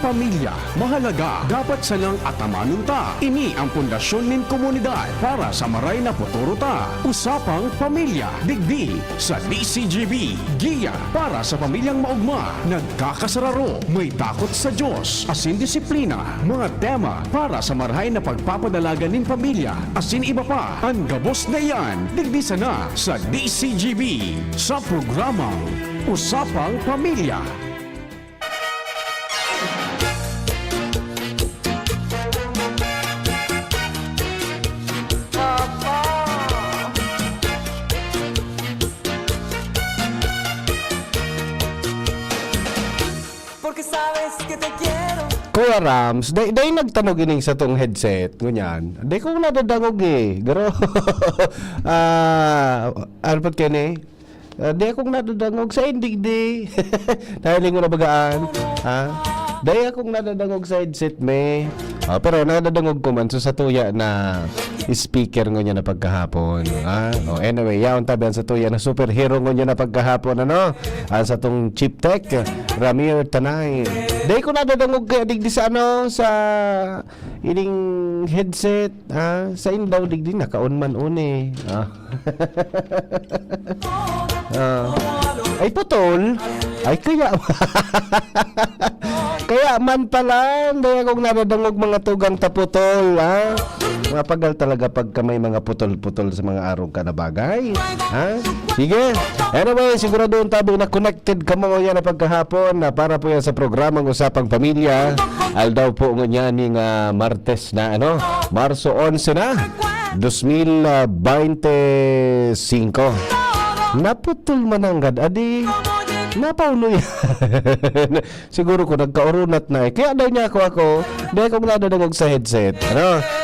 pamilya. Mahalaga, dapat salang atamanon ta. Ini ang pundasyon nin komunidad para sa maray na futuro ta. Usapang pamilya, digdi sa DCGB. Giya para sa pamilyang maugma. Nagkakasararo, may takot sa Diyos, asin disiplina. Mga tema para sa marahay na pagpapadalaga nin pamilya. Asin iba pa, ang gabos na yan. Digdi sana sa DCGB. Sa programang Usapang Pamilya. Kuya Rams, day nagtanog ining sa tong headset ngunyan. Day ko nadadangog eh. Garo. Ano pa kene? Day akong nadadangog sa indig di. Dahil ko na bagaan. Day akong nadadangog sa headset me. Pero nadadangog ko man sa tuya na speaker ngunyan na pagkahapon. Anyway, yaon tabihan sa tuya na superhero ngunyan na pagkahapon. Sa tong Chip Tech, Ramir Tanay. Day ko nadadangog kaya digdi sa sa ining headset. Sa indaw digdi nakaon man une. Ay putol. Ay kaya kaya man pala day akong nadadangog mga tugang taputol. Mapagal talaga pagka may mga putol-putol sa mga araw ka na bagay. Sige. Anyway, siguro doon tabi na connected ka mo yan na pagkahapon na para po yan sa programang Usapang Pamilya. Aldaw po nga ning Martes na Marso 11 na 2025. Naputol mananggad adi napaulo yan. Siguro ko nagkaurunat na kaya daw niya ako dahil kong nadadangog sa headset.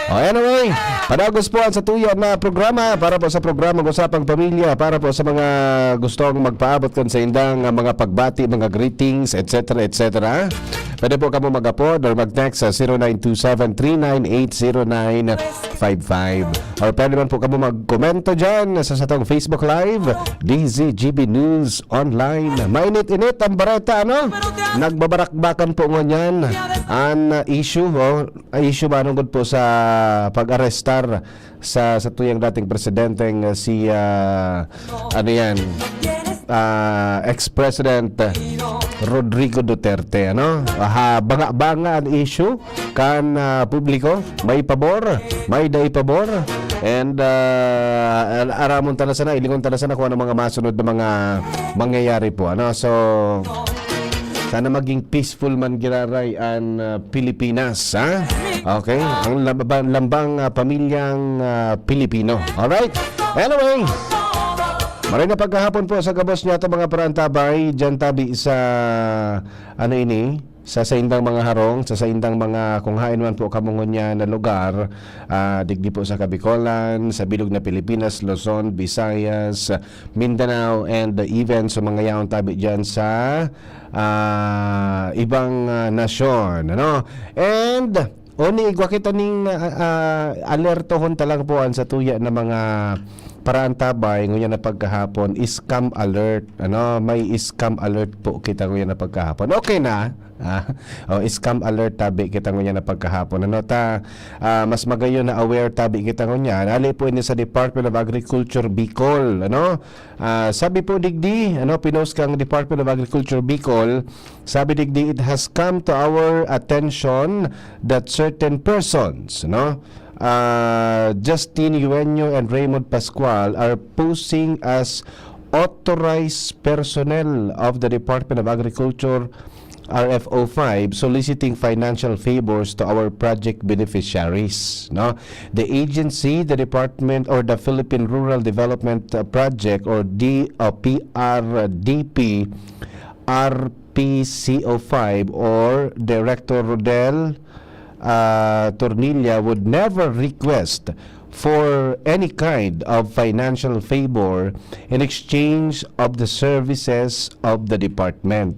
Anyway, padagos po ang sa tuya na programa para po sa programang Usapang Pamilya, para po sa mga gustong magpaabot kan sa indang mga pagbati, mga greetings, etc. etc. Pwede po kamo mag-upload or mag-text sa 0927-3980955 or pwede man po kamo mag-komento dyan sa satong Facebook Live DZGB News Online. Mainit-init ang bareta, nagbabarakbakan po ngunyan ang issue manungod po sa pag-arestar sa tuyang dating presidenteng si ex-president Rodrigo Duterte. Banga-banga ang issue kan publiko, may pabor, may day pabor, and aramon tala sana, ilingon tala sana kung ano mga masunod na mga mangyayari po. So sana maging peaceful man giraray ang Pilipinas, Okay? Ang lambang pamilyang Pilipino. Alright? Anyway, maray na pagkahapon po sa gabos niya ito mga parantabay dyan tabi sa sa saindang mga harong, sa saindang mga kung hain man po kamungon niya na lugar, digdi po sa Kabicolan, sa bilog na Pilipinas, Luzon, Visayas, Mindanao, and even sa mga yaon tabi dyan sa ibang nasyon. And oni igwa kita ning alertohon talang po sa tuya na mga parantabay nguyan na pagkahapon, scam alert. May scam alert po kita nguyan na pagkahapon. Okay na. Scam alert tabi kita nguyan na pagkahapon. Mas magayon na aware tabi kita nguyan. Ali po ini sa Department of Agriculture Bicol. Sabi po digdi, pinost kang Department of Agriculture Bicol. Sabi digdi, it has come to our attention that certain persons, Justin Eugenio and Raymond Pascual are posing as authorized personnel of the Department of Agriculture RFO 5 soliciting financial favors to our project beneficiaries. The agency, the Department or the Philippine Rural Development Project or PRDP RPCO5 or Director Rodel Tornilla would never request for any kind of financial favor in exchange of the services of the department.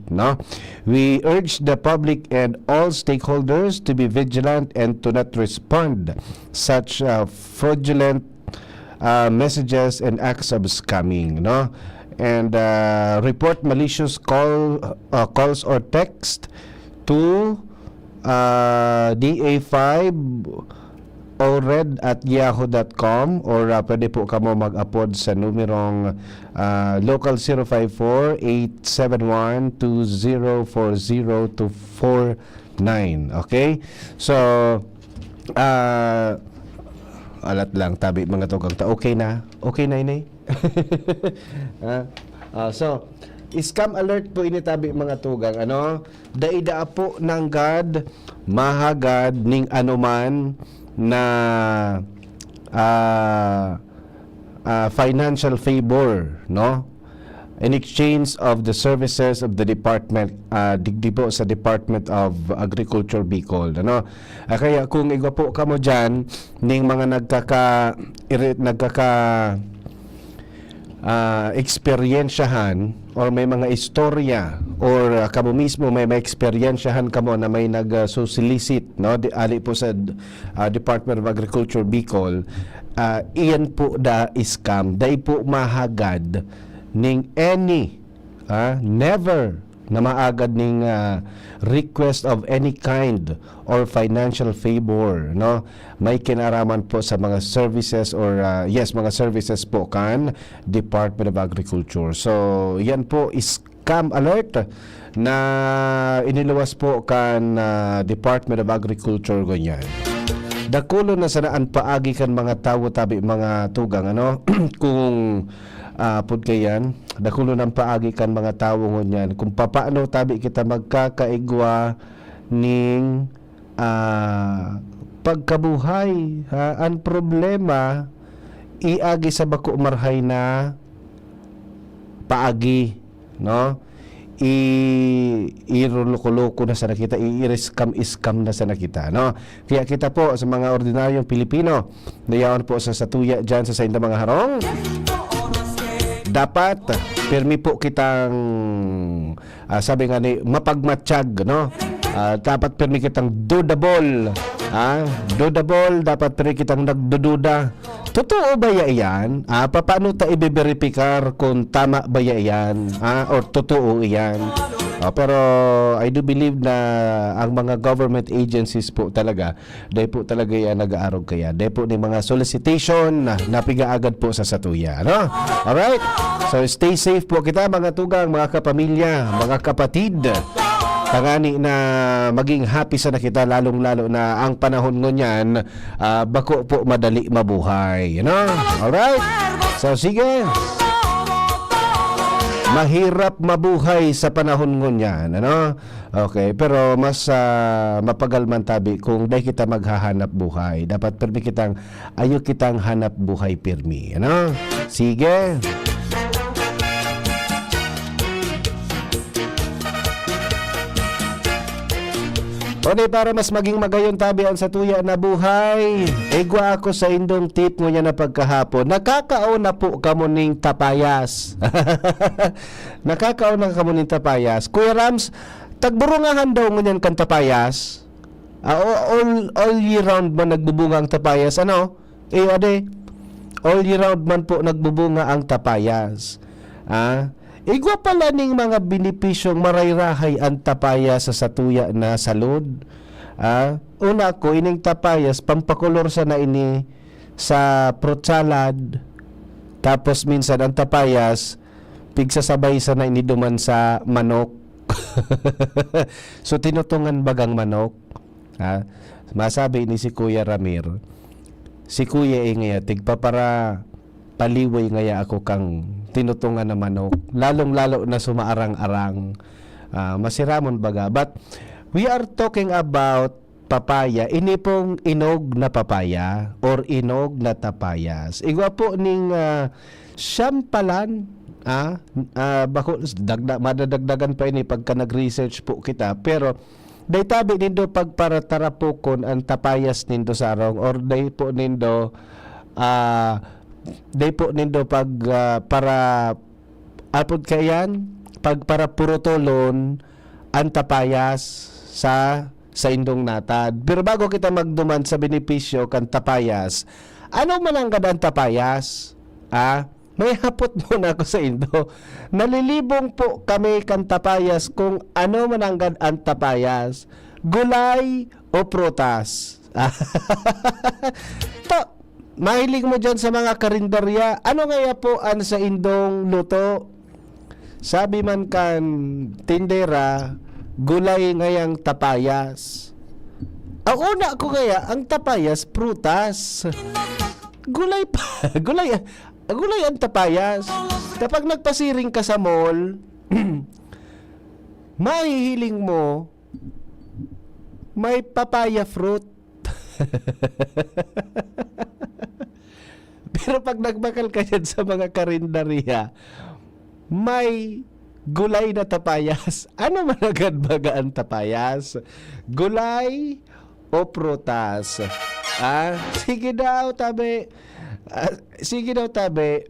We urge the public and all stakeholders to be vigilant and to not respond such fraudulent messages and acts of scamming. And report malicious calls or text to DA5 ored@yahoo.com or pwede po kamo mag-upload sa numerong local 054-871-2040-249. Okay? So, alat lang, tabi mga tugang ta. Okay na? Okay na, inay? So, scam alert po ini tabi mga tugang. Ano? Daida po ng God, mahagad ning anuman na financial favor, no? In exchange of the services of the department, digdi po sa Department of Agriculture Bicol, ano? Kaya kung igwa po kamo dyan ning mga nagkaka eksperyensyahan or may mga istorya or kamo mismo may eksperyensyahan kamo na may nag-solicit, no, ali po sa Department of Agriculture Bicol, iyan po da scam, dai po mahagad ning any never na maagad ning request of any kind or financial favor, no, may kinaraman po sa mga services or mga services po kan Department of Agriculture. So yan po is scam alert na iniluwas po kan Department of Agriculture ganyan. Dakulo na sanaan paagi kan mga tawo tabi mga tugang, ano? Kung pud kayan, dakulo ng paagi kan mga tawo ngunyan kung papaano tabi kita magkakaigwa ning pagkabuhay, ang problema iagi sa bako marhay na paagi, no? Iruloko-loko na sa nakita, i-scam na sa nakita, no? Kaya kita po sa mga ordinaryong Pilipino, dayawan po sa satuya dyan sa inda mga harong, dapat permi po kitang sabi nga ni mapagmatsyag, no? Dapat permi kitang dodable, dodable, dapat permi kitang nagdududa. Totoo ba yan? Paano ta i-verify kung tama ba yan? Or totoo yan? Pero I do believe na ang mga government agencies po talaga, dahil po talaga yan nag-aarog kaya. Dahil po ni mga solicitation na napigaagad po sa satuya. No? Alright? So stay safe po kita mga tugang, mga kapamilya, mga kapatid. Tangani na maging happy sa nakita, lalong-lalo na ang panahon ngunyan, bako po madali mabuhay. You know? Alright? So sige. Mahirap mabuhay sa panahon ngunyan, ano? Okay, pero mas mapagalman tabi kung dahil kita maghahanap buhay. Dapat permi kitang ayo kitang hanap buhay permi, ano? Sige. O di para mas maging magayon tabi ang satuya na buhay, igwa ako sa indong tip mo niya na pagkahapon. Nakakaon na po kamo ning tapayas. Nakakaon na kamo ning tapayas. Kuya Rams, tagburungahan daw ngunyan kan tapayas. All year round man nagbubunga ang tapayas, ano? Ade, all year round man po nagbubunga ang tapayas. Igwa pala ning mga benepisyong marayrahay ang tapayas sa satuya na salud. Una ko, ining tapayas, pampakolor sa na ini sa fruit salad. Tapos minsan ang tapayas, pigsasabay sa na ini duman sa manok. So tinutungan bagang manok. Masabi ni si Kuya Ramir, si Kuya ngaya, tigpa para paliway ngaya ako kang tinutungan na manok, lalong-lalo na sumaarang-arang, masiramon baga. But we are talking about papaya, ini pong inog na papaya or inog na tapayas. Igwa po ning siyampalan, bako madadagdagan pa ini pagka nag-research po kita, pero day tabi nindo pagparatarapokon ang tapayas nindo sa arong, or day po nindo pag para apod kayan pag para purotolon ang tapayas sa indong natad. Pero bago kita magduman sa benepisyo kan tapayas, ano man ang gadang tapayas? May hapot muna ako sa indo. Nalilibong po kami kan tapayas kung ano man ang gadang tapayas. gulay o prutas? To, mahilig mo dyan sa mga karinderya. Ano ngaya po ang sa indong luto? Sabi man kan tindera, gulay ngayang tapayas. Ang una ko kaya, ang tapayas, prutas. Gulay pa. Gulay ang tapayas. Kapag nagpasiring ka sa mall, mahihiling mo, may papaya fruit. Pero pag nagbakal ka dyan sa mga karinderya, may gulay na tapayas. Ano man agad baga ang tapayas? Gulay o prutas? Sige daw, tabi. Sige daw, tabi.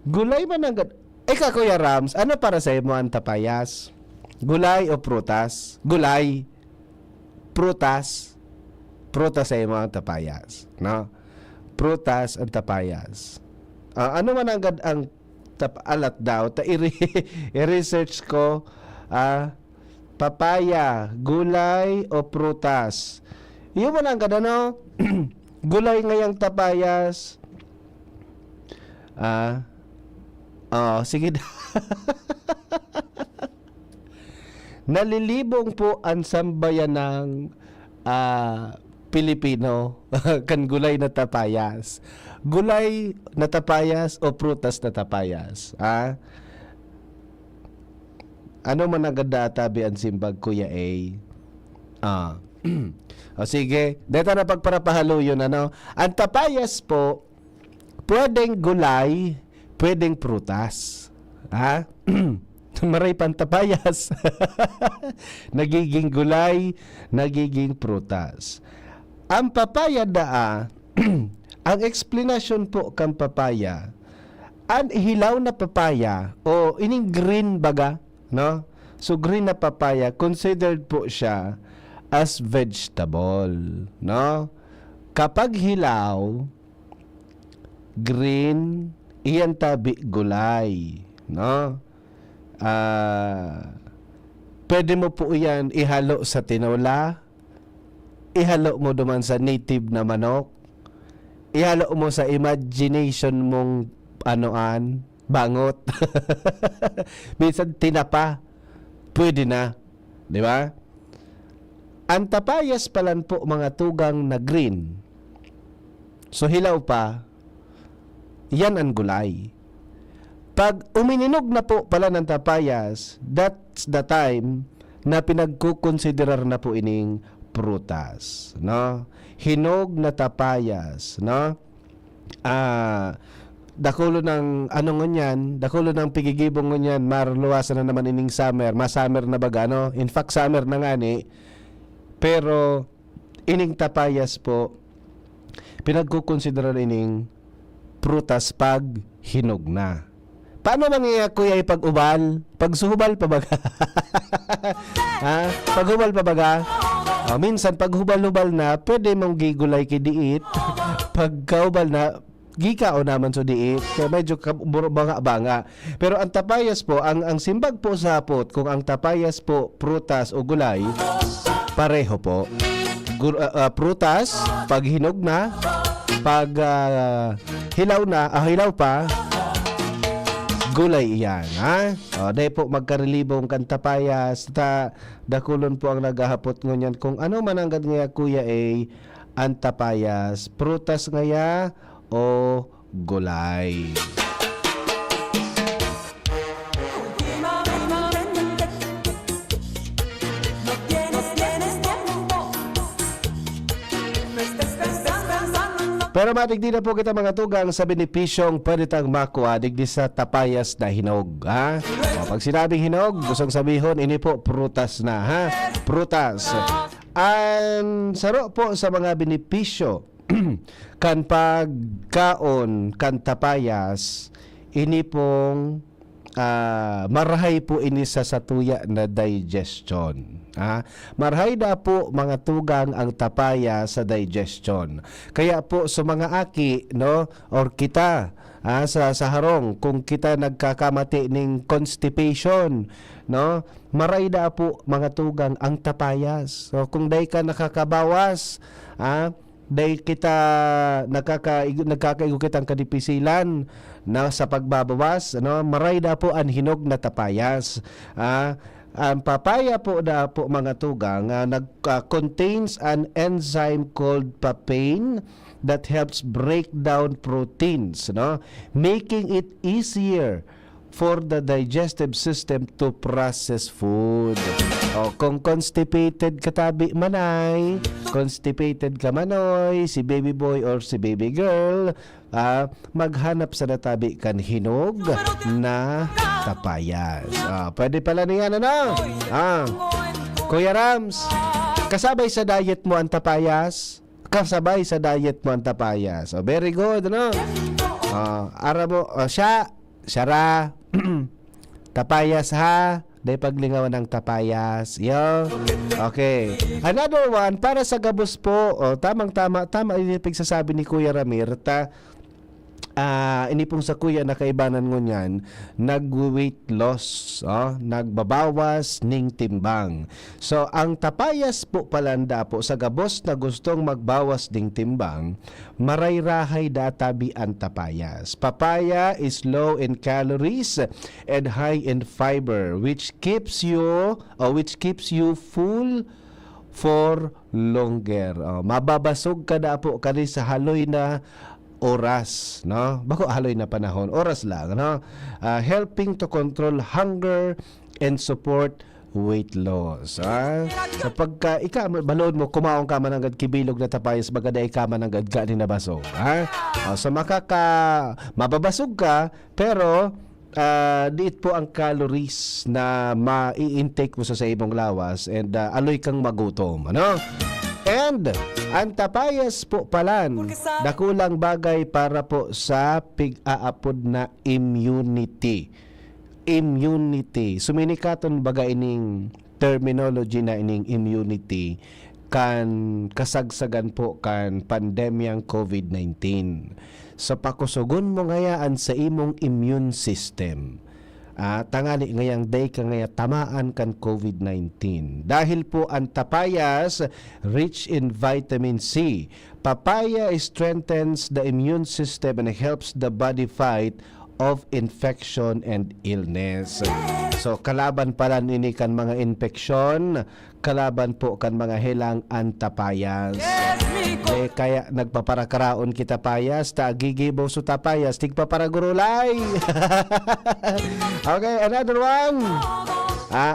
Gulay man agad. Eka, Kuya Rams, ano para sa mo ang tapayas? Gulay o prutas? Gulay. Prutas. Prutas sa mo ang tapayas. No? Prutas ang tapayas. Ano man agad ang alat daw? I-research ko. Papaya, gulay o prutas? Yung man agad ano? Gulay ngayang tapayas. Sige daw. Nalilibong po ang sambayan ng Pilipino kan gulay na tapayas. Gulay na tapayas o prutas na tapayas? Ano man agad databi ang simbag, Kuya A? Sige, dito na pagparapahalo yun, ano? Ang tapayas po, pwedeng gulay, pwedeng prutas. Maray pang tapayas. Nagiging gulay, nagiging prutas. Ang papaya ang explanation po kang papaya, ang hilaw na papaya o ining green baga, no? So green na papaya, considered po siya as vegetable, no? Kapag hilaw, green, iyan tabi gulay, no? Pwede mo po iyan ihalo sa tinola, ihalo mo duman sa native na manok, ihalo mo sa imagination mong bangot. Minsan tinapa, pwede na, di ba? Ang tapayas palan po mga tugang na green, so hilaw pa, yan ang gulay. Pag umininog na po pala ng tapayas, that's the time na pinagkukonsiderar na po ining prutas, no? Hinog na tapayas, no? Dakulo ng dakulo ng pigigibong ngunyan, marluwasan na naman ining summer, summer na baga, no? In fact, summer na nga ni. Pero ining tapayas po, pinagkukonsiderar ining prutas pag hinog na. Paano mangyayari, Kuya, pag-ubal? Pag-suhubal pa baga? Pag-hubal pa baga? Minsan, pag hubal-hubal na, pwede mong gigulay kidiit. Pagka-hubal na, gikao naman so diit. Kaya medyo banga-banga. Pero ang tapayas po, ang simbag po sa hapot, kung ang tapayas po, prutas o gulay, pareho po. Prutas, pag hinog na, pag hilaw pa, gulay iyan, dahil po magkarelibong kan tapayas, dakulon po ang naghahapot ngunyan kung ano man ang nga, Kuya A, ang tapayas, prutas ngaya o gulay. Pero matigdi na po kita mga tugang sa benepisyong pwede tang makuha digdi sa tapayas na hinog. Pag sinabing hinog, gustong sabihon, ini po prutas na. Prutas. Ang saro po sa mga benepisyo kan pagkaon kan tapayas, ini pong marahay po ini sa satuya na digestion. Marahay na po mga tugang ang tapaya sa digestion. Kaya po sa mga aki, no, or kita, sa harong, kung kita nagkakamati ng constipation, no, maray na po mga tugang ang tapayas. So kung day ka nakakabawas, day kita nagkakaigo kitang kadipisilan na sa pagbabawas, ano, maray na po ang hinog na tapayas. Ang papaya po na po mga tugang contains an enzyme called papain that helps break down proteins, no, making it easier for the digestive system to process food. Kung constipated ka tabi manay, constipated ka manoy, si baby boy or si baby girl, maghanap sa natabi kan hinog na tapayas. Pwede pala niyan, ano? Kuya Rams, kasabay sa diet mo ang tapayas? Kasabay sa diet mo ang tapayas. Very good, ano? Ara mo, Syara, tapayas ha. Day paglingawan ng tapayas. Yo. Okay. Another one, para sa gabos po. Tama yung pagsasabi ni Kuya Ramir. Ini pong sa kuya na kaibanan ngo niyan, nag-weight loss, nagbabawas ning timbang. So, ang tapayas po palanda po sa gabos na gustong magbawas ding timbang, marayrahay databi ang tapayas. Papaya is low in calories and high in fiber, which keeps you full for longer. Mababasog ka na po kani sa haloy na oras, no? Bako haloy na panahon, oras lang, no? Helping to control hunger and support weight loss. Sa pagka balod mo kumaon ka man agad kibilog na tapayas bagada ka man agad ka ni nabasog, so mababasog ka pero diit po ang calories na mai-intake mo sa imong lawas and aloy kang magutom, ano? And ang tapayas po palan, dakulang bagay para po sa pig-aapod na immunity. Sumilikaton baga ining terminology na ining immunity kan kasagsagan po kan pandemyang COVID-19. Sa pakusugon mo ngayaan sa imong immune system, tangali ngayang day ka ngaya tamaan kan COVID-19. Dahil po ang tapayas rich in vitamin C. Papaya strengthens the immune system and helps the body fight of infection and illness. So kalaban pala nini kan mga infeksyon, kalaban po kan mga helang ang tapayas. Kaya nagpaparakaraon kita payas, gigibo so tapayas, tigpaparagurulay. Okay, another one.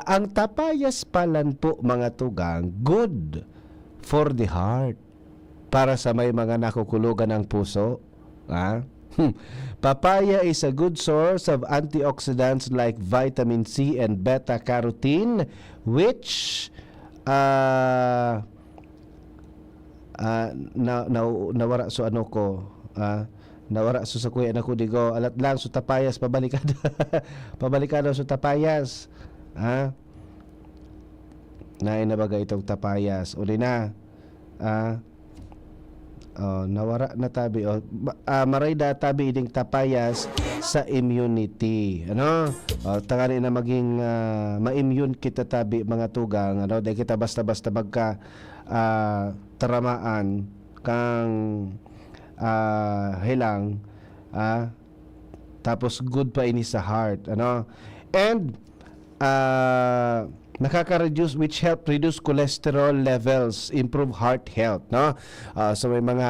Ang tapayas palan po mga tugang, good for the heart. Para sa may mga nakukulugan ng puso. Papaya is a good source of antioxidants like vitamin C and beta-carotene, which nawara so ano ko, nawara so sa kuya na ko digo alat lang so tapayas pabalikado pabalikado so tapayas nain na bagay itong tapayas uli na nawara na tabi maray da tabi iding tapayas sa immunity, ano, tangani na maging ma-immune kita tabi mga tugang, ano, dahil kita basta-basta magka taramaan kang hilang tapos good pa ini sa heart, ano, and nakaka-reduce, which help reduce cholesterol levels, improve heart health, no? So may mga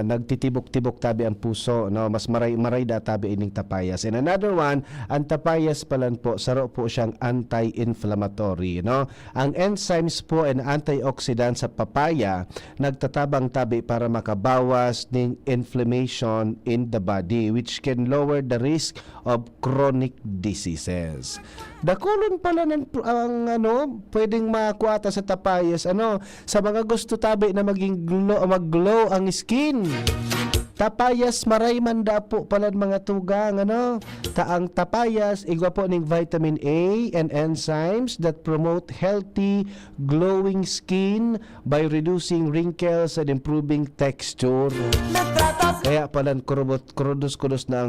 nagtitibok-tibok tabi ang puso, no? Mas maray da tabi ining tapayas. And another one, ang tapayas palan po, saro po siyang anti-inflammatory, no? Ang enzymes po and antioxidants sa papaya nagtatabang tabi para makabawas ng inflammation in the body, which can lower the risk of chronic diseases. Dakulon pala ang ano, pwedeng makuha sa tapayas, ano, sa mga gusto tabi na maging mag-glow ang skin. tapayas maray man dapo pala mga tugang, ano? Taang tapayas, igwa po ning vitamin A and enzymes that promote healthy, glowing skin by reducing wrinkles and improving texture. Kaya pala kurudos-kudos na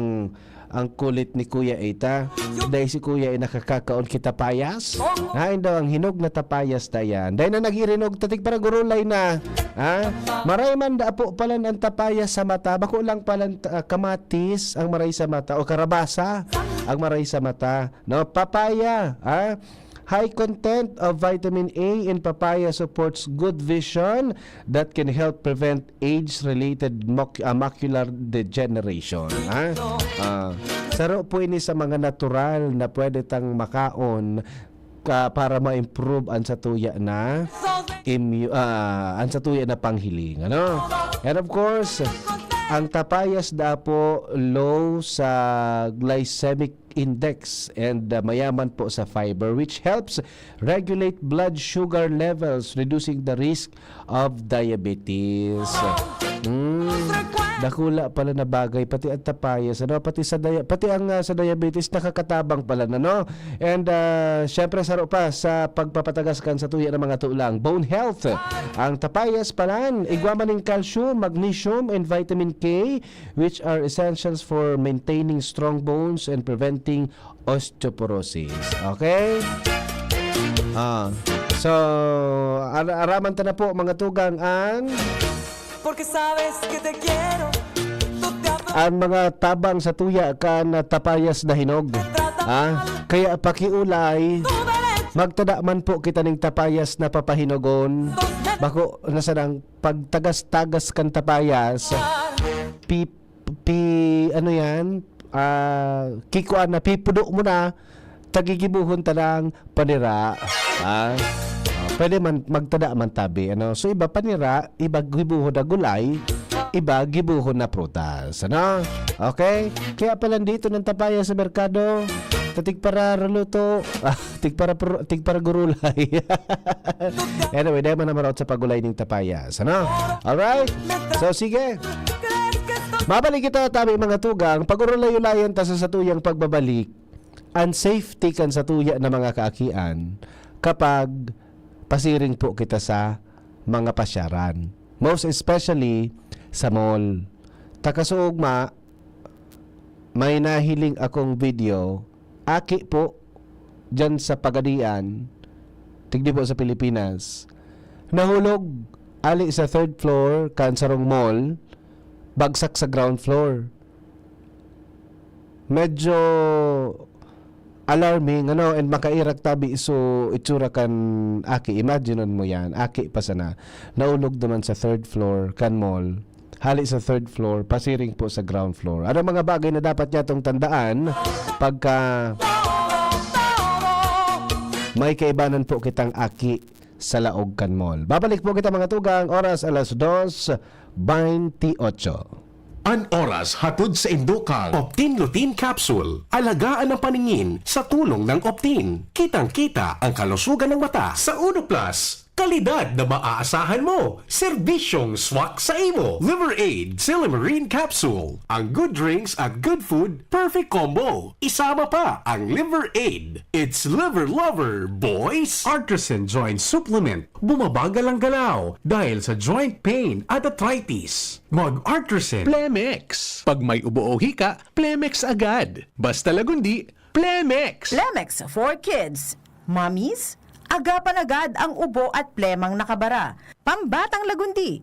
ang kulit ni Kuya Eta. Dahil si Kuya ay nakakakaon kita payas. Hain daw ang hinog na tapayas dayan. Dahil na nagirinog tatig para gurulay na. Ha? Maray man da po pala ang tapayas sa mata. Bako lang pala kamatis ang maray sa mata o karabasa ang maray sa mata. No, papaya, ha? High content of vitamin A in papaya supports good vision that can help prevent age-related macular degeneration. Saro po ini sa mga natural na pwede tang makaon para ma-improve ang satuya na panghiling, ano? And of course, ang tapayas po low sa glycemic index and mayaman po sa fiber which helps regulate blood sugar levels, reducing the risk of diabetes. Dakula pala na bagay pati ang tapayas, ano? Pati ang sa diabetes nakakatabang pala na, no? And syempre saro pa sa pagpapatagas kan sa tuya ng mga tulang. Bone health. Ang tapayas palan igwaman ng calcium, magnesium and vitamin K which are essentials for maintaining strong bones and preventing osteoporosis. Okay? So araman ta na po mga tugang ang Porque sabes que te quiero. ang mga tabang sa tuya kan tapayas na hinog. Kaya pakiulay, magtada man po kita ning tapayas na papahinogon. Bako nasanang pagtagas-tagas kan tapayas. Ano yan? Kikuan na pipudo mo na tagigibuhon tanang panira. Pwede man magtada man tabi, ano? So iba panira, iba gibuhon na gulay, iba gibuhon na prutas, ano? Okay? Kaya pala dito ng tapaya sa merkado, tatig para raluto, tig para gurulay. Anyway, dahil man naman sa pagulay ng tapayas, ano? Alright? So sige. Mabalik kita tabi mga tugang, pagurulay-ulayan ta sa satuyang pagbabalik, ang safety kan sa tuya na mga kaakian kapag pasiring po kita sa mga pasyaran. Most especially sa mall. Takasuugma, may nahiling akong video, aki po, dyan sa Pagadian, tigdi po sa Pilipinas, nahulog, ali sa 3rd floor, Kansarong Mall, bagsak sa ground floor. Medyo alarming, ano, and makairak tabi iso itsura kan aki. Imagineon mo yan, aki pa sana. Naulog naman sa 3rd floor kan mall. Hali sa 3rd floor, pasiring po sa ground floor. Ano mga bagay na dapat niya itong tandaan pagka may kaibanan po kitang aki sa laog kan mall. Babalik po kita mga tugang, oras alas 2:28. An oras hatod sa Indukang Optin Lutein Capsule. Alagaan ang paningin sa tulong ng Optin. Kitang-kita ang kalusugan ng mata sa Uno Plus. Kalidad na maaasahan mo. Serbisyong swak sa imo. Liver Aid Silimarine Capsule. Ang good drinks at good food, perfect combo. Isama pa ang Liver Aid. It's liver lover, boys! Artisan Joint Supplement. Bumabagal ang galaw dahil sa joint pain at arthritis. Mag-Artisan Plemex. Pag may ubo o hika, Plemex agad. Basta lagundi, Plemex. Plemex for kids. Mommies, agapan agad ang ubo at plemang nakabara. Pambatang lagundi,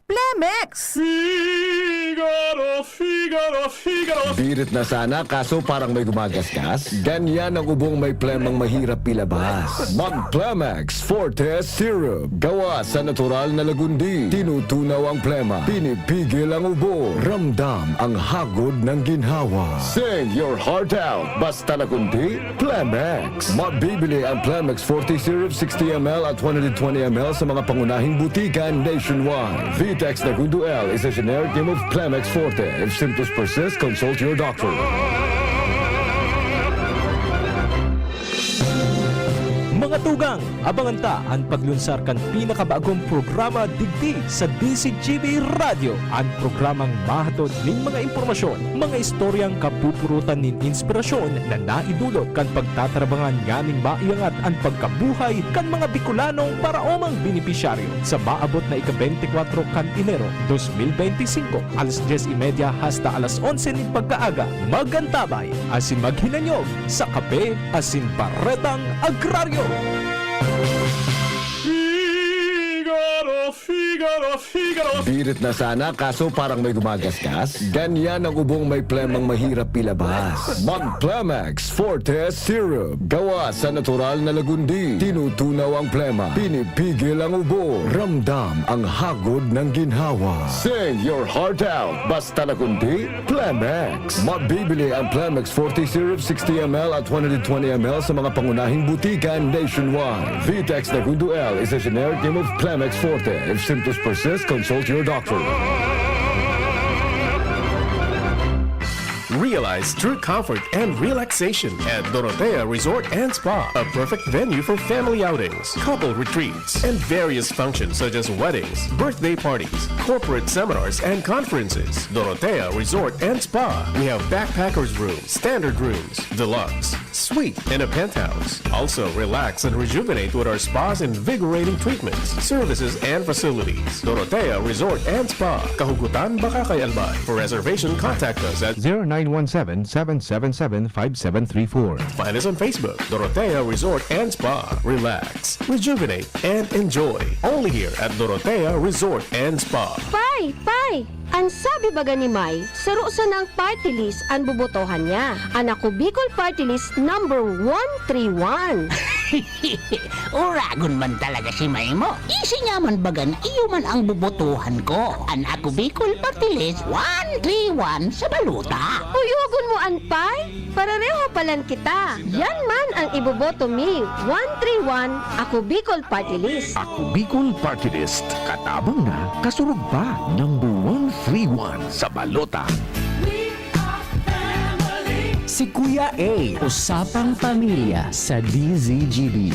Plemex. Figaro, Figaro, Figaro. Birit na sana kaso parang may gumagasgas. Ganyan ang ubong may plemang mahirap ilabas. Mag-Plemex Forte Syrup. Gawa sa natural na lagundi. Tinutunaw ang plema. Pinipigil ang ubo. Ramdam ang hagod ng ginhawa. Sing your heart out. Basta lagundi, Plemex. Mabibili ang Plemex Forte Syrup 60ml at 120ml sa mga pangunahing butikan nationwide. Vitex Nagundo L is a generic name of Plemex Forte. If symptoms persist, consult your doctor. Mga tugang, lang, abangan ta ang paglunsar kan pinakabagong programa digdi sa DCGB Radio. Ang programang mahatod ning mga impormasyon, mga istoryang kapupurutan nin inspirasyon na naidulot kan pagtatrabangan nganing maiangat ang pagkabuhay kan mga Bicolanong paraomang benepisyaryo sa maabot na ika-24 kan Enero 2025 alas 10:30 hasta alas 11 ning pagkaaga. Magantabay asin maghinanyog sa Kape asin Baretang Agraryo. Birit na sana kaso parang may gumagasgas. Ganyan ang ubong may plemang mahirap ilabas. Mag-Plemex Forte Syrup. Gawa sa natural na lagundi. Tinutunaw ang plema. Pinipigil ang ubo. Ramdam ang hagod ng ginhawa. Sing your heart out. Basta lagundi, Plemex. Mabibili ang Plemex Forte Syrup 60ml at 120ml sa mga pangunahing butikan nationwide. Vitex Nagundo L is a generic name of Plemex Forte. If symptoms persist, consult your doctor. Realize true comfort and relaxation at Dorotea Resort and Spa, a perfect venue for family outings, couple retreats, and various functions such as weddings, birthday parties, corporate seminars, and conferences. Dorotea Resort and Spa. We have backpackers rooms, standard rooms, deluxe, suite, and a penthouse. Also, relax and rejuvenate with our spa's invigorating treatments, services, and facilities. Dorotea Resort and Spa, Kahugutan, Bakakay, Albay. For reservation, contact us at 0917-777-5734. Find us on Facebook, Dorotea Resort and Spa. Relax, rejuvenate, and enjoy. Only here at Dorotea Resort and Spa. Pai! Ang sabi baga ni May, sarusa ng party list ang bubotohan niya. Anak ko Bicol Party List number 131. Uragon man talaga si May mo. Isi nga man baga na iyo man ang bubotohan ko. Anak ko Bicol Party List 131 sa baluta. Uyugon mo an Pai? Parareho palan kita. Yan man ang iboboto mi. 131, ako Bicol Party List. Ako Bicol Party List. Katabang na, kasurog pa. Number 131 sa balota. Si Kuya A, usapang pamilya sa DZGB.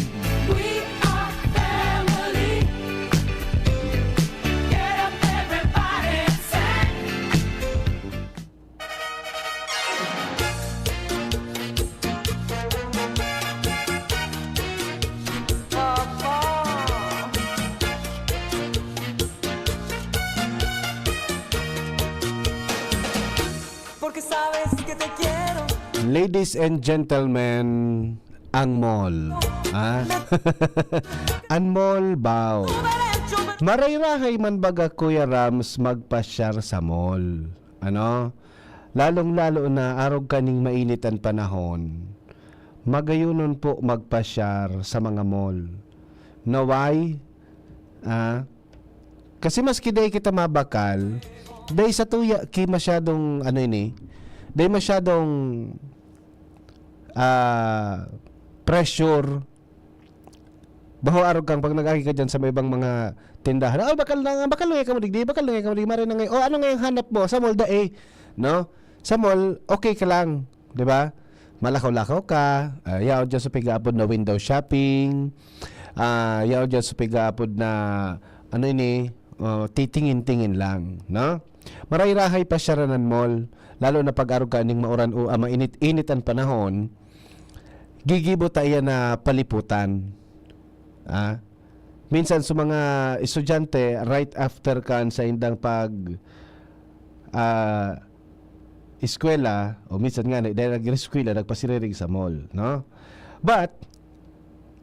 Porque sabes que te quiero. Ladies and gentlemen, ang mall. Ah? Ang mall baw. Marayrahay man baga Kuya Rams magpasyar sa mall. Ano? Lalong-lalo na arog kaning mainit ang panahon. Magayunon po magpasyar sa mga mall. Naway? Ah? Kasi maski day kita mabakal, day sa tuya ki masyadong ano ini, day masyadong pressure. Baho arog kang pag nag-agi ka dyan sa may ibang mga tindahan. Oh, bakal ngay ka mo digdi, bakal ngay ka mo digdi, mara na ngay. Oh, ano ngay hanap mo sa mall da no? Sa mall, okay ka lang, 'di ba? Malakaw-lakaw ka, yaw dyan sa pigaapod na window shopping, yaw dyan sa pigaapod na ano ini, titingin-tingin lang, no? Marayrahay pa siya ranan mall, lalo na pag-arog ka ning mauran o mainit-init ang panahon, gigibo tayo na paliputan. Minsan sa mga estudyante, right after kan sa indang pag eskwela, o minsan nga dahil nag-eskwela, nagpasiririg sa mall, no? But,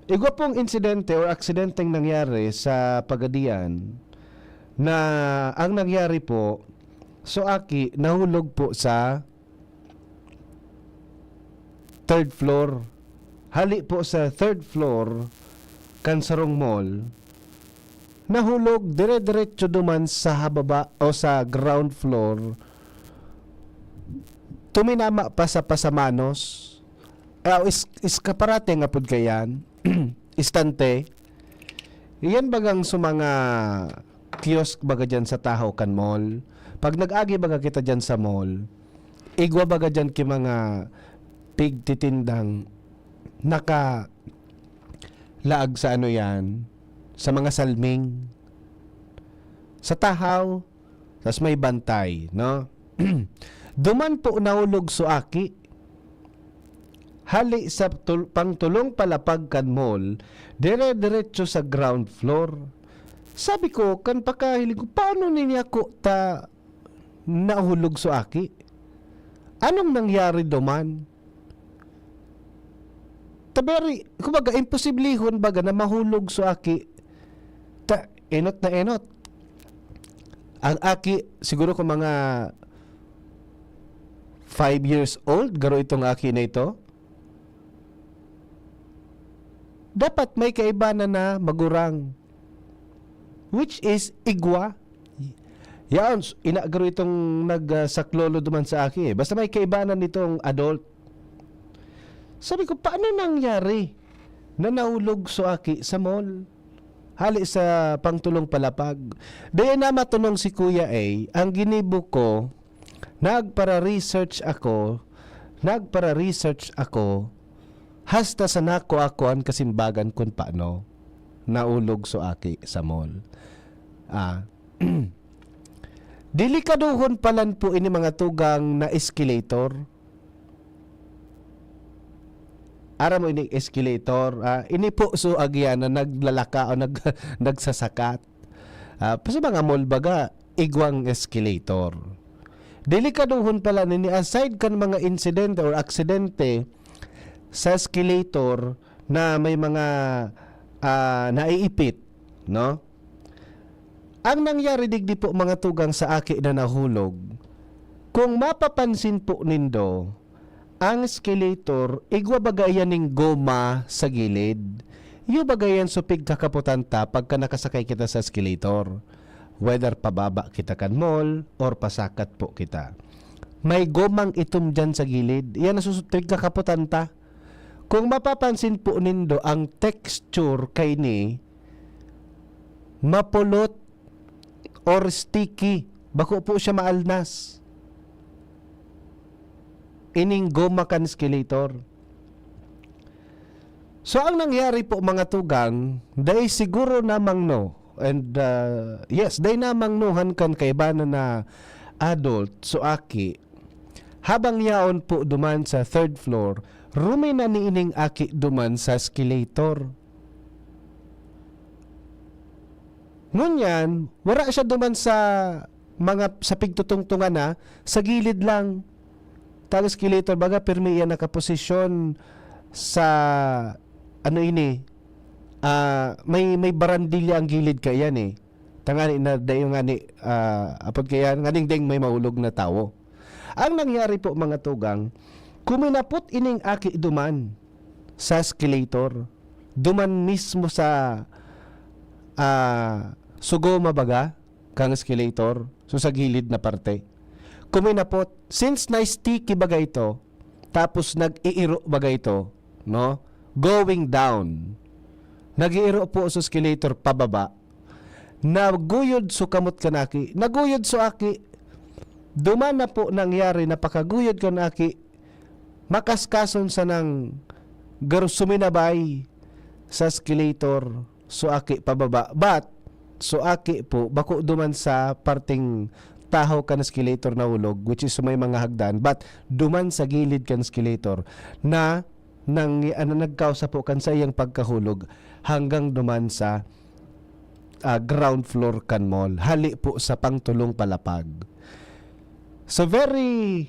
igwa pong insidente or aksidenteng nangyari sa Pagadian na ang nangyari po, so aki, nahulog po sa third floor. Hali po sa third floor, Kansarong Mall, nahulog dire-diretso duman sa hababa o sa ground floor. Tuminama pa sa pasamanos. Iskaparate nga pud kayan. Istante. Iyan bagang sumanga kiosk baga dyan sa Tahaw kan Mall. Pag nag-agi baga kita dyan sa mall, igwa baga dyan ki mga pigtitindang laag sa ano yan, sa mga salming, sa tahaw, tas may bantay, no? Duman po nahulog suaki. Hali sa pangtulong palapag kan mall, dire-diretso sa ground floor. Sabi ko, kan pakahilig ko, paano niya ko ta nahulog suaki? Anong nangyari duman? Taberi, kumbaga, imposiblihon baga na mahulog suaki. Ta, enot na enot. Ang aki, siguro kung mga 5 years old, garo itong aki na ito, dapat may kaibanan na magurang, which is igwa. Yan, inagaro itong nagsaklolo duman sa aki. Basta may kaibanan nitong adult. Sabi ko, paano nangyari na nahulog so aki sa mall? Hali sa pangtulong palapag. Dahil na matunong si Kuya A, ang ginibo ko, nagpara-research ako, hasta sa nako ako ang kasimbagan kung paano naulog so aki sa mall. Delikaduhon palan po ini mga tugang na escalator. Ara mo ini escalator, ini po so agyan na naglalaka o nagsasakat. Sa mga mall baga, igwang escalator. Delikaduhon pala nini, aside kan mga incident or aksidente sa escalator na may mga naiipit, no? Ang nangyari digdi po mga tugang sa aki na nahulog, kung mapapansin po nindo, ang escalator, igwa bagayan ning goma sa gilid. Yung bagayan supig kakaputanta pagka nakasakay kita sa escalator. Whether pababa kita kan mall or pasakat po kita. May gomang itom dyan sa gilid. Yan nasusupig kakaputanta. Kung mapapansin po nindo, ang texture kay ni mapulot or sticky. Bako po siya maalnas. Ining goma kan escalator. So ang nangyari po mga tugang, dahil siguro namang no, and yes, dahil namang nuhan kan kaibana na adult, so aki, habang yaon po duman sa third floor, rumi na ni ining aki duman sa escalator. Ngunyan, wala siya duman sa mga sa pigtutungtungan na, sa gilid lang. Tag escalator baga permi yan nakaposisyon sa ano ini may barandilya ang gilid kaya ni tangani na dayo nga ni apod kaya nganing ding may mahulog na tao. Ang nangyari po mga tugang, kuminapot ining aki duman sa escalator, duman mismo sa sugoma baga kang escalator, so sa gilid na parte. Kuminapot, since na-sticky baga ito, tapos nag-iiro baga ito, no? Going down. Nag-iiro po sa escalator pababa. Naguyod so kamot kanaki. Naguyod so aki. Duman na po nangyari, napakaguyod kanaki. Makaskason sa nang suminabay sa escalator so aki pababa. But, so aki po, bako duman sa parting tahaw kan escalator na ulog, which is may mga hagdan, but duman sa gilid kan escalator na nagkausa po kan sa iyang pagkahulog hanggang duman sa ground floor kan mall. Hali po sa pangtulong palapag. So very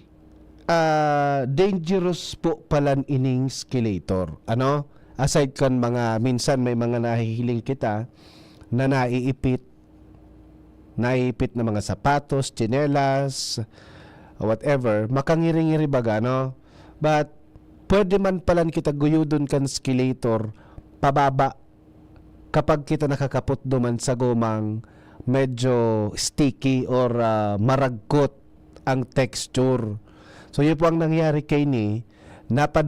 dangerous po palan ining escalator. Ano? Aside kan mga minsan may mga nahihiling kita na naiipit na mga sapatos, tsinelas, whatever, makangiri-ngiri baga, no? But, pwede man palan kita guyudon kan escalator pababa kapag kita nakakapot duman sa gomang medyo sticky or maragkot ang texture. So, yun po ang nangyari kay ni, napad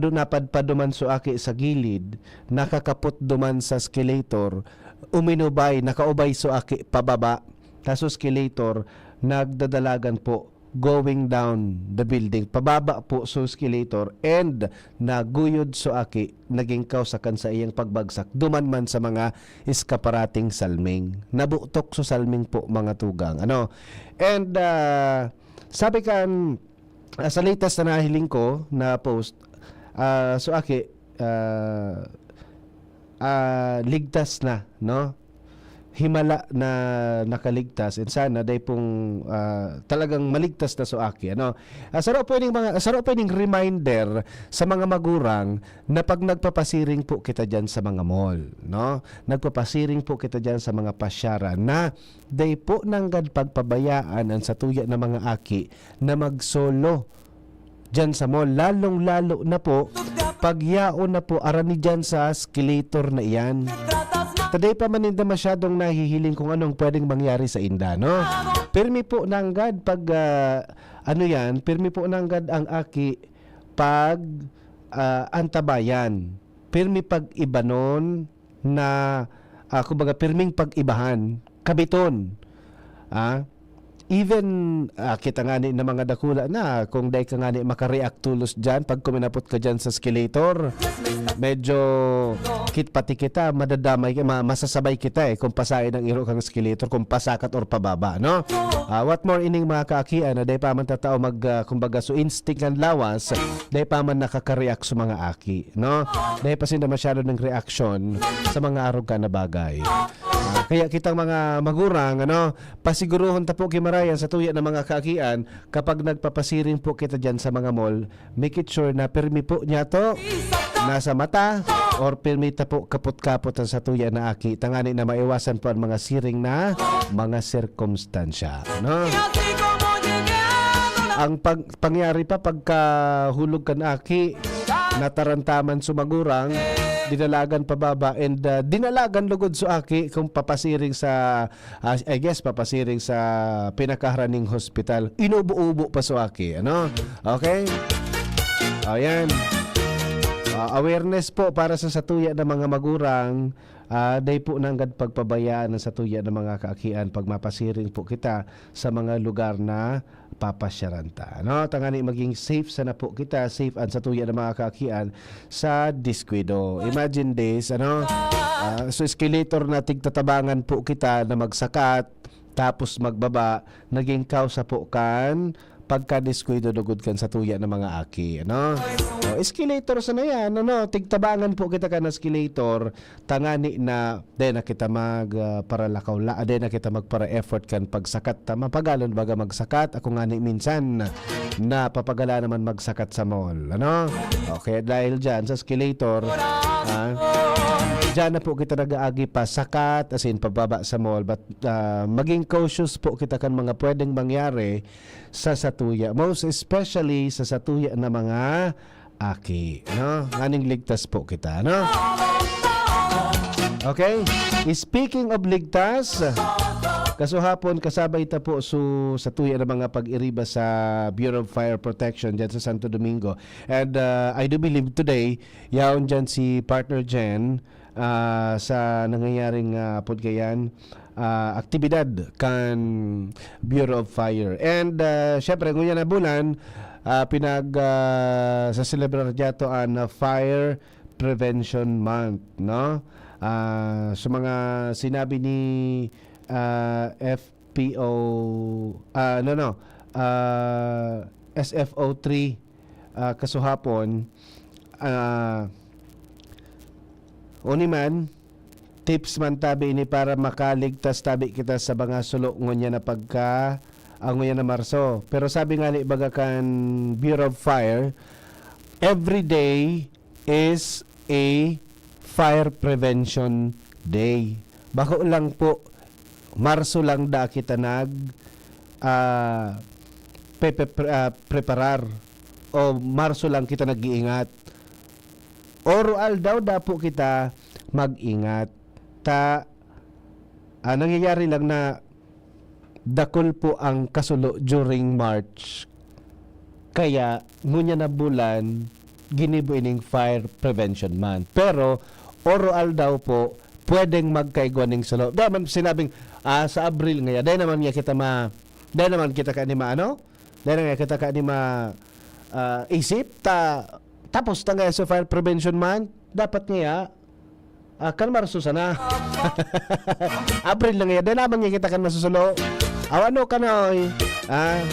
pa duman so aki sa gilid, nakakapot duman sa escalator, uminubay, nakaubay so aki pababa, taso escalator, nagdadalagan po going down the building. Pababa po sa escalator and naguyod so aki, naging kausakan sa iyang pagbagsak. Duman man sa mga iskaparating salming. Nabutok sa salming po mga tugang. Ano? And sabi kan sa latest na nahiling ko na post, so aki, ligtas na, no? Himala na nakaligtas, and sana day pong talagang maligtas na so aki, ano? Saro pwedeng reminder sa mga magurang na pag nagpapasiring po kita diyan sa mga mall, no? Nagpapasiring po kita diyan sa mga pasyara na day po nanggad pagpabayaan ang satuya ng mga aki na magsolo diyan sa mall, lalong-lalo na po pagyaon na po arani diyan sa escalator na iyan. Today pa maninda masyadong nahihiling kung anong pwedeng mangyari sa inda, no? Pirmi po nanggad pag pirmi po nanggad ang aki pag antabayan. Pirmi pag ibanon na kumbaga pirming pag ibahan, kabiton. Even kita nga ni na mga dakula na kung day ka nga ni makareact tulos dyan pag kuminapot ka dyan sa escalator, medyo pati kita madadamay, masasabay kita kung pasain ang iro kang escalator, kung pasakat or pababa, no? What more ining mga kaakian na day pa man tatao kumbaga so instinct ang lawas, day pa man nakaka-react sa mga aki, no? Day pa sinda masyado ng reaction sa mga arog na bagay. Kaya kitang mga magurang, ano, pasiguruhon ta po kimarayan sa tuya ng mga kaakian kapag nagpapasiring po kita dyan sa mga mall, make it sure na permi po niya to nasa mata or permi ta po kapot-kapot ang sa tuya na aki, tangani na maiwasan po ang mga siring na mga sirkumstansya, no? Ang pangyari pa pagkahulog kan aki, natarantaman sumagurang, dinalagan pababa and dinalagan lugod so aki kung papasiring sa papasiring sa pinakaharaning hospital, inubo-ubo pa so aki, ano? Okay, ayan. Awareness po para sa satuya ng mga magurang, day po nanggad pagpabayaan ng satuya ng mga kaakian pag mapasiring po kita sa mga lugar na papasyaranta, no? Tangani maging safe sana po kita, safe ang satuya ng mga kaakian sa diskwento. Imagine this, ano? So escalator na tigtatabangan po kita na magsakat tapos magbaba, naging kausa po kan pagka-diskwento dugod kan sa tuya ng mga aki, ano? Escalator sa na yan, ano? Tigtabangan po kita kan escalator, tangani na de na kita paralakaw la, de na kita magpara effort kan pagsakat, mapagalon baga magsakat, ako nga ni minsan na papagala naman magsakat sa mall, ano? Okay, dahil dyan sa escalator, dyan na po kita nag-aagi pa sakat, as in pababa sa mall, but maging cautious po kita kan mga pwedeng mangyari sa satuya, most especially sa satuya na mga aki, no? Nganing ligtas po kita, no? Okay, speaking of ligtas, kasuhapon kasabay ta po sa tuya ng mga pag-iriba sa Bureau of Fire Protection dyan sa Santo Domingo, and I do believe today yaon dyan si partner Jen sa nangyayaring podkayan aktibidad kan Bureau of Fire, and syempre ngunya na bulan sa celebrar dyato an Fire Prevention Month, no? Sa mga sinabi ni FPO SFO3 kasuhapon, uniman tips man tabi ini para makaligtas tabi kita sa mga sulok ngunya na pagka ngunya na Marso. Pero sabi nga ni baga kan Bureau of Fire, every day is a Fire Prevention Day. Bako lang po Marso lang da kita nag preparar, o Marso lang kita nag-iingat. Oral daw da po kita mag-ingat. Nangyayari lang na dakol po ang kasulo during March. Kaya ngunya na bulan ginibo ining Fire Prevention Month. Pero oral daw po pwedeng magkaigwaning sulo. Daman sinabing sa Abril ngaya, dahil naman kita kanima Dahil nga kita ka di isip tapos ta nga sa Fire Prevention Month dapat nga kan marsusana. April lang yan. Dahil naman nga kita kan masusulo. Awano ka na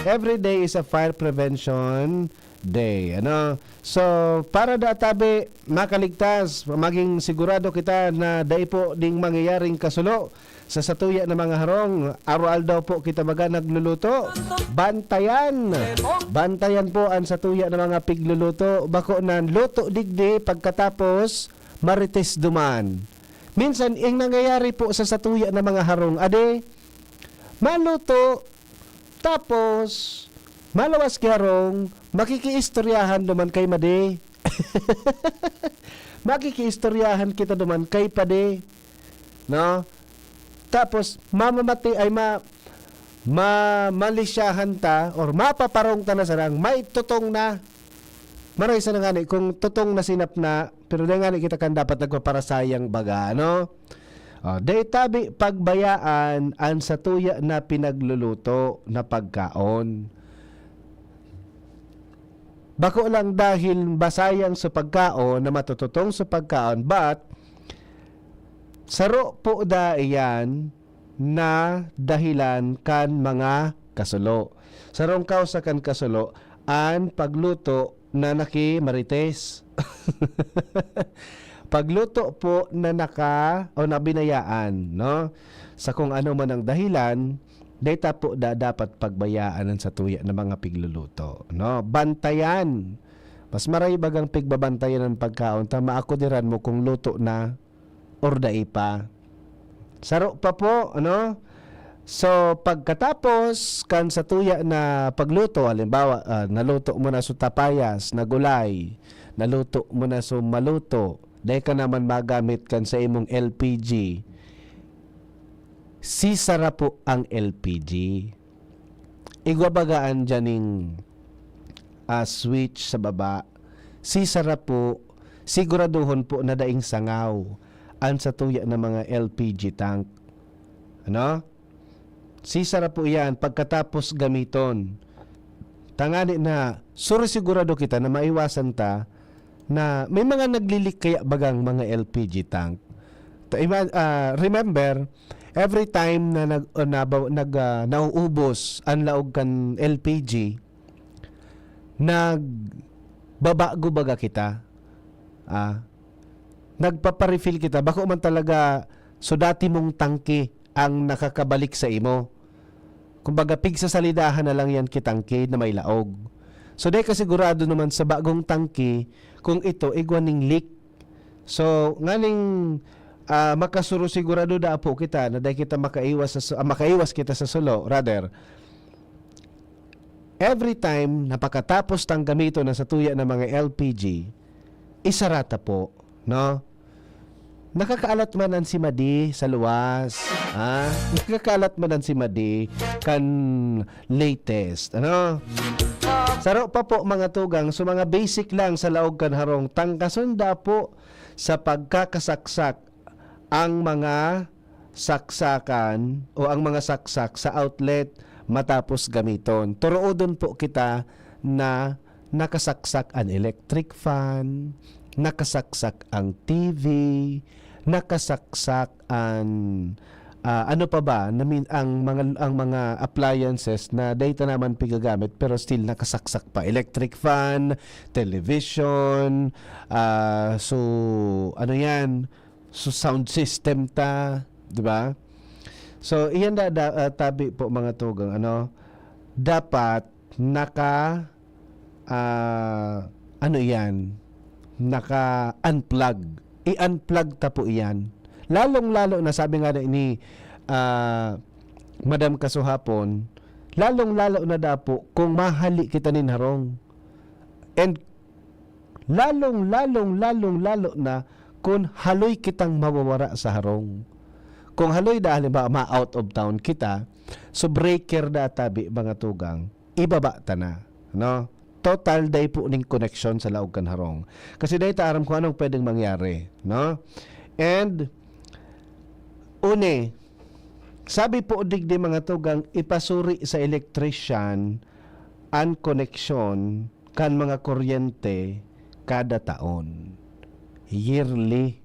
every day is a fire prevention day. Ano? So, para databi makaligtas, maging sigurado kita na dai po ding mangyayaring kasulo sa satuya ng mga harong. Araw daw po kita baga nagluluto. Bantayan. Bantayan po ang satuya ng mga pigluluto. Bako na luto digdi pagkatapos marites duman. Minsan, ang nangyayari po sa satuya ng mga harong, maluto, tapos, malawas harong, makikiistoryahan duman kay made. Makikiistoryahan kita duman kay pade. No? Tapos, mamamati ay malisyahan ta, or mapaparong ta na sarang, may tutong na. Maray sa nga kung tutong na sinap na, pero di nga kita kan dapat nagpaparasayang baga, no? Day tabi pagbayaan ang satuya na pinagluluto na pagkaon. Bako lang dahil basayang sa pagkaon na matututong sa pagkaon, but saro po da iyan na dahilan kan mga kasulo. Sarong kausa kan kasulo ang pagluto na nakimarites. Pagluto po na nabinayaan, no? Sa kung ano man ang dahilan, data po dapat pagbayaan sa tuya ng mga pigluluto, no? Bantayan. Mas maray bagang pigbabantayan ng pagkaon, tama ako diran mo kung luto na or dai pa. Saro pa po, ano? So, pagkatapos kan sa tuya na pagluto, halimbawa, naluto mo na sa tapayas, na gulay, naluto mo na sa maluto, dahil ka naman magamit kan sa imong LPG, sisara po ang LPG. Igwabagaan dyaning switch sa baba, sisara po, siguraduhon po na daing sangaw ang sa tuya ng mga LPG tank. Ano? Sisara po yan pagkatapos gamiton. Tangani na, sigurado kita na maiwasan ta na may mga naglilik kaya bagang mga LPG tank. Remember, every time na nauubos ang laog kan LPG, nagbabago baga kita. Nagpaparefill kita. Bako man talaga so dati mong tangke ang nakakabalik sa imo. Kumbaga, sa salidahan na lang yan kitangke na may laog. So, dahil kasigurado naman sa bagong tangke, kung ito, igwaning leak. So, nganing makasuro sigurado da po kita na dahil kita makaiwas kita sa sulo, rather, every time na pagkatapos tang gamito na sa tuya ng mga LPG, isarata po, no? Nakakaalat man ang si Madi sa luwas. Nakakaalat man ang si Madi kan latest. Ano? Saro pa po mga tugang. So mga basic lang sa laog kan harong. Tangkasunda po sa pagkakasaksak ang mga saksakan o ang mga saksak sa outlet matapos gamiton. Turoodon po kita na nakasaksak ang electric fan, nakasaksak ang TV, nakasaksak ang ano pa ba ang mga appliances na data naman pigagamit pero still nakasaksak pa, electric fan, television, so ano yan, so sound system ta, di ba? So iyan tabi po mga tugang, ano, dapat ano yan, naka-unplug. I-unplug ta po iyan. Lalong-lalo na sabi nga ni Madam Kasuhapon, lalong-lalo na dapo kung mahali kita nin harong. And lalong-lalo na kung haloy kitang mawawara sa harong. Kung haloy dahil ba ma-out of town kita, so breaker tabi mga tugang, ibaba ta na. No? Total day po ning connection sa laog kan harong. Kasi day ta aram kung anong pwedeng mangyari, no? And sabi po digdi mga tugang ipasuri sa electrician ang koneksyon kan mga kuryente kada taon. Yearly.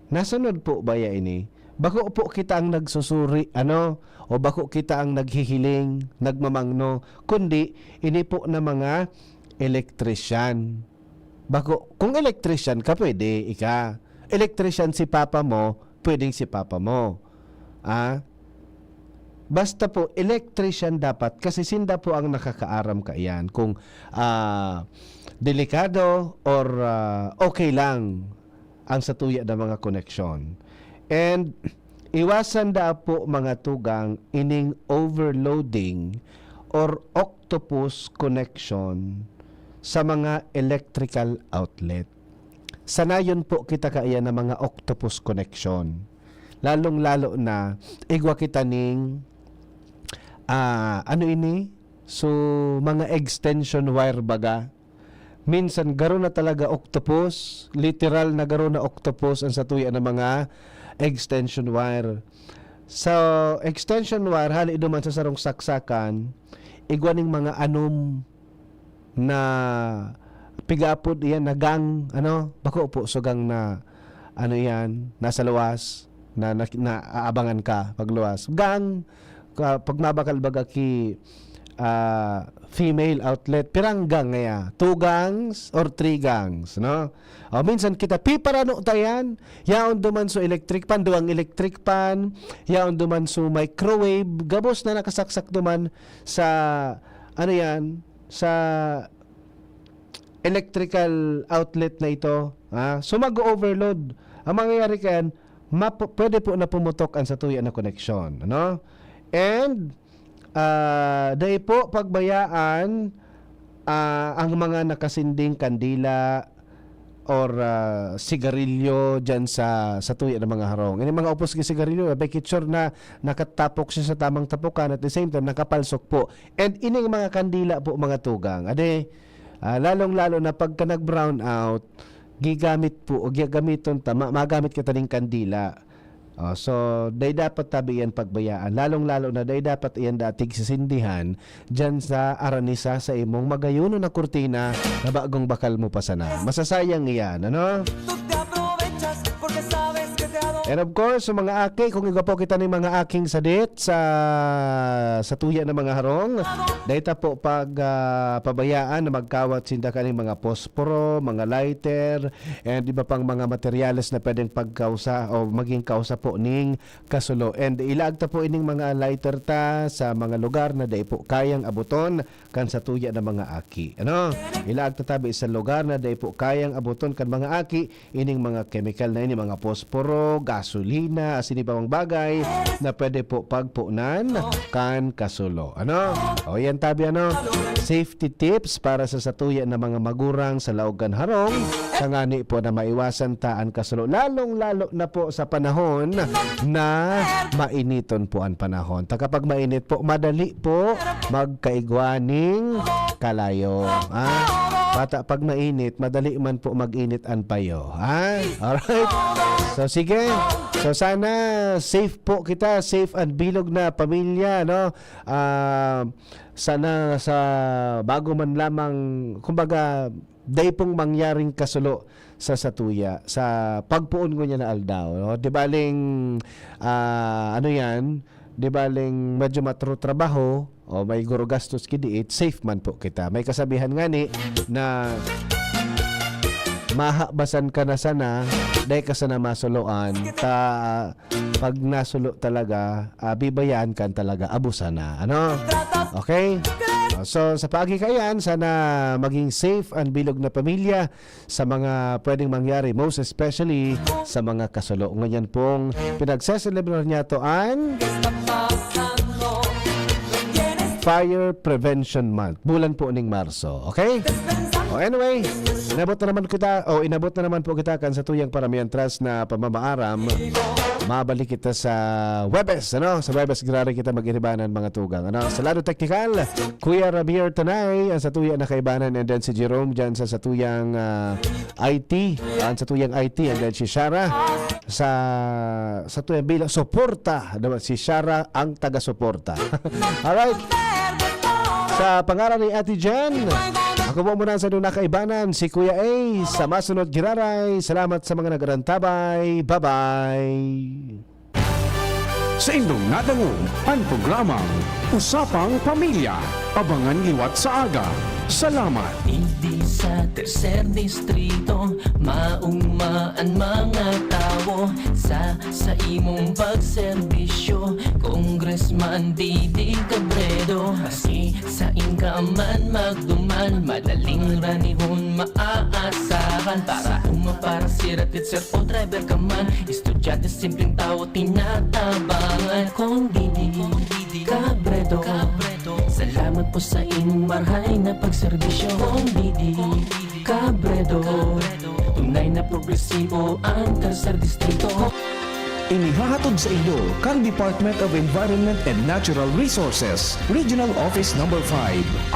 Nasunod po ba ya ini? Bako po kita ang nagsusuri, o bako kita ang naghihiling, nagmamangno, kundi ini po na mga electrician. Bako, kung electrician ka, pwede, ika. Electrician si papa mo, pwedeng si papa mo. Basta po, electrician dapat, kasi sinda po ang nakakaaram ka iyan. Kung delikado or okay lang ang satuya ng mga koneksyon. And iwasan da po mga tugang ining overloading or octopus connection sa mga electrical outlet. Sanayon po kita kaya ng mga octopus connection. Lalong-lalo na igwa kita ning so mga extension wire baga. Minsan garo na talaga octopus, literal na garo na octopus ang satuya ng mga extension wire. So, extension wire, hali duman sa sarong saksakan, igwaning mga anom na pigapod yan, na gang, bako po, sugang na, yan, nasa luwas, na aabangan ka pagluwas. Gang, pag mabakal baga ki female outlet, pirang gang ngaya, 2 gangs or 3 gangs, no? O minsan kita piparano tayan, yaon duman so electric pan, duwang electric pan, yaon duman so microwave, gabos na nakasaksak duman sa sa electrical outlet na ito, so mag-overload. Ang mangyayari kayan, pwede po na pumutok ang satuya na koneksyon, ano? And dahil po pagbayaan ang mga nakasinding kandila or sigarilyo dyan sa tuya ng mga harong. Ini mga upos ng sigarilyo, make sure na nakatapok siya sa tamang tapukan at the same time nakapalsok po. And ining mga kandila po mga tugang. Lalong-lalo na pagka nag-brown out, gigamit po o gigamiton magamit kita ng kandila. So, day dapat tabi yan pagbayaan. Lalong-lalo na day dapat iyan datig sisindihan dyan sa aranisa sa imong magayuno na kurtina na bagong bakal mo pa sana. Masasayang iyan, ano? And of course, sa mga aki, kung iga po kita ng mga aking sadit sa tuya ng mga harong, dahita po pag pabayaan na magkawat sinda ka ng mga posporo, mga lighter, and iba pang mga materyales na pwedeng pagkausa o maging kausa po ning kasulo. And ilagta po ining mga lighter ta sa mga lugar na dahil po kayang abuton kan sa tuya ng mga aki. Ano? Ilagta tabi sa lugar na dahil po kayang abuton kan mga aki, ining mga chemical na ini, mga posporo, gasolina, asin ibang bagay na pwede po pagpunan kan kasulo. Ano? O yan tabi, safety tips para sa satuya ng mga magurang sa laogan harong, sangani po na maiwasan taan kasulo. Lalong-lalo na po sa panahon na mainiton po ang panahon. Kapag mainit po, madali po magkaigwaning kalayo. Bata, pag mainit, madali man po mag-init ang payo. Alright? So, sige. So, sana safe po kita. Safe and bilog na pamilya, no? Sana sa bago man lamang, kumbaga, day pong mangyaring kasulo sa satuya. Sa pagpuon ko niya na aldaw, no? Di baling, di baling medyo matro trabaho, o may guro gastos kidiit, safe man po kita. May kasabihan nga ni na mahabasan ka na sana, dahil ka sana masuluan, pag nasulo talaga, bibayaan kan talaga, abusan na. Ano? Okay? So, sa paagi kayan, sana maging safe and bilog na pamilya sa mga pwedeng mangyari, most especially sa mga kasulo. Ngayon pong pinagseselebrar niya to ang Fire Prevention Month. Bulan po ning Marso. Okay? Anyway, inabot na naman po kita kan sa tuyang paramihan trust na pamamaaram. Mabalik kita sa Webes, Sa Webes grari kita mag-iribanan mga tugang. Sa lado technical, Kuya Rabier Tanay, ang sa tuyang nakaibanan, and then si Jerome dyan sa tuyang IT, ang sa tuyang IT, and then si Shara sa tuyang bilang suporta. Si Shara ang taga-suporta. Alright? Sa pangalan ni Ate Jen, ako po muna sa nung nakaibanan, si Kuya A. Sa masunod giraray, salamat sa mga nagarantabay. Bye-bye. Sa inyong nadangog ang programang Usapang Pamilya. Abangan liwat sa aga. Salamat. Hindi sa tercer distrito maugmaan mga tao sa imong pagserbisyo. Congressman Didi Cabredo, asi sa inkaman magduman, madaling ranihon maaasahan. Para para siratit sir o driver ka man, estudyante simpleng tao tinatabangan. Kung Didi Cabredo, salamat po sa inyong marhay na pagserbisyo. Kung Didi Cabredo, tunay na progresibo ang tercer distrito. Inihahatod sa inyo kang Department of Environment and Natural Resources, Regional Office No. 5,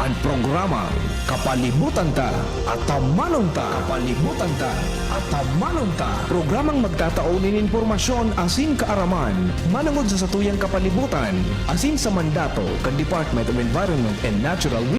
ang programang Kapalibutan Ta at Tamanon Ta. Kapalibutan Ta at Tamanon Ta. Programang magtataon ng impormasyon asin kaaraman, manungod sa satuyang kapalibutan, asin sa mandato kang Department of Environment and Natural